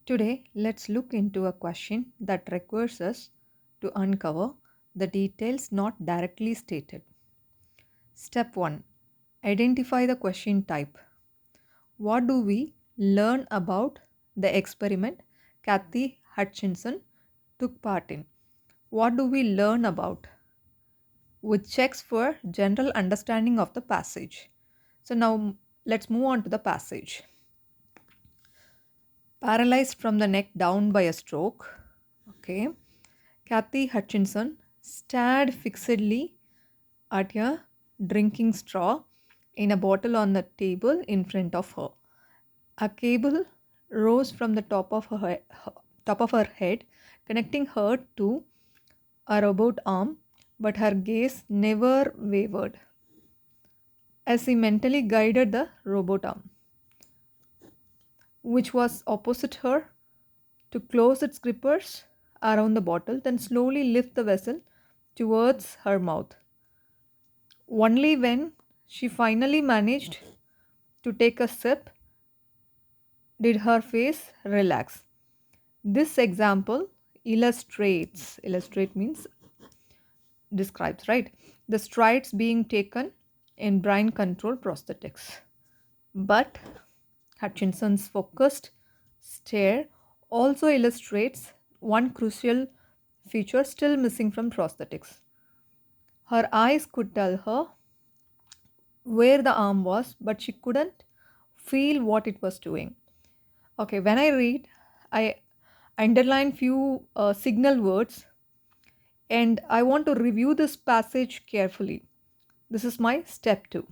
Today, let's look into a question that requires us to uncover the details not directly stated. Step 1. Identify the question type. What do we learn about the experiment Kathy Hutchinson took part in? What do we learn about? Which checks for general understanding of the passage. So now let's move on to the passage. Paralyzed from the neck down by a stroke. Okay. Kathy Hutchinson stared fixedly at a drinking straw in a bottle on the table in front of her. A cable rose from the top of her head, connecting her to a robot arm, but her gaze never wavered as he mentally guided the robot arm, which was opposite her, to close its grippers around the bottle, then slowly lift the vessel towards her mouth. Only when she finally managed to take a sip did her face relax. This example illustrate means describes, right? The strides being taken in brain control prosthetics. But Hutchinson's focused stare also illustrates one crucial feature still missing from prosthetics. Her eyes could tell her where the arm was, but she couldn't feel what it was doing. Okay, when I read, I underline few signal words and I want to review this passage carefully. This is my step 2.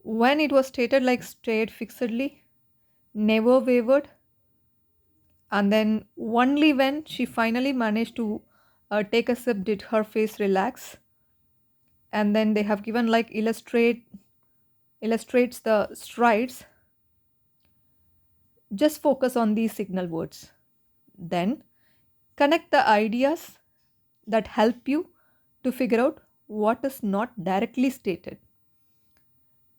When it was stated like stared fixedly, never wavered, and then only when she finally managed to take a sip did her face relax, and then they have given like illustrates the strides. Just focus on these signal words. Then connect the ideas that help you to figure out what is not directly stated.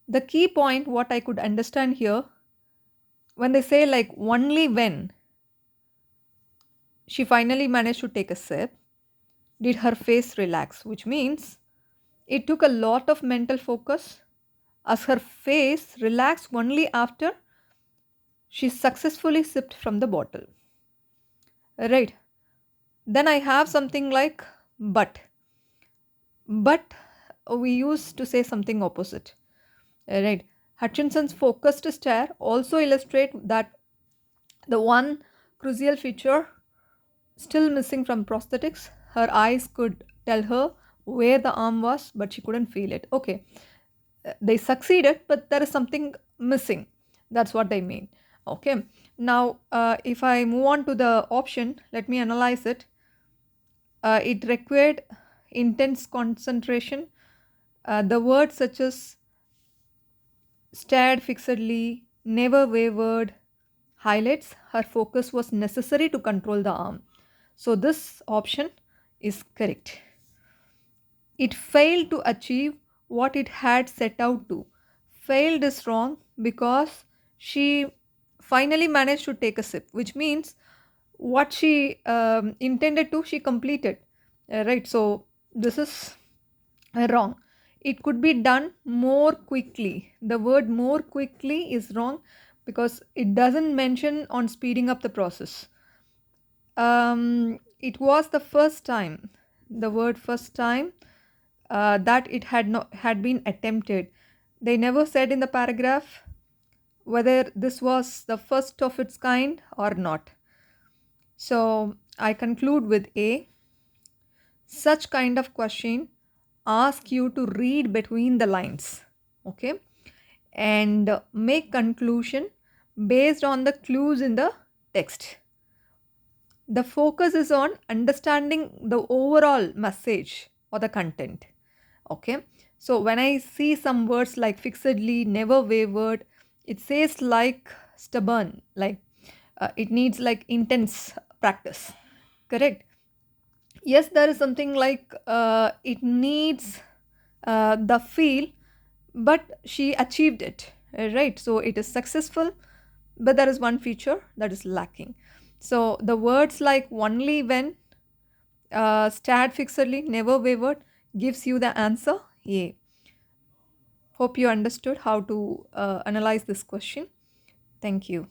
The key point, what I could understand here, when they say like only when she finally managed to take a sip, did her face relax, which means it took a lot of mental focus as her face relaxed only after she successfully sipped from the bottle. Right. Then I have something like but. But we used to say something opposite. Right. Hutchinson's focused stare also illustrate that the one crucial feature still missing from prosthetics. Her eyes could tell her where the arm was, but she couldn't feel it. Okay, they succeeded, but there is something missing. That's what they mean. Okay, now if I move on to the option, let me analyze it. It required intense concentration. The words such as stared fixedly, never wavered, highlights her focus was necessary to control the arm. So this option is correct. It failed to achieve what it had set out to. Failed is wrong because she finally managed to take a sip, which means what she intended to, she completed. Right, so this is wrong. It could be done more quickly. The word more quickly is wrong because it doesn't mention on speeding up the process. It was the first time, the word first time, that it had been attempted. They never said in the paragraph whether this was the first of its kind or not. So I conclude with A. Such kind of question ask you to read between the lines, okay, and make conclusion based on the clues in the text. The focus is on understanding the overall message or the content. Okay, so when I see some words like fixedly, never wavered, it says like stubborn, like it needs like intense practice. Correct. Yes, there is something like it needs the feel, but she achieved it, right? So it is successful, but there is one feature that is lacking. So the words like only when, stared fixedly, never wavered gives you the answer A. Hope you understood how to analyze this question. Thank you.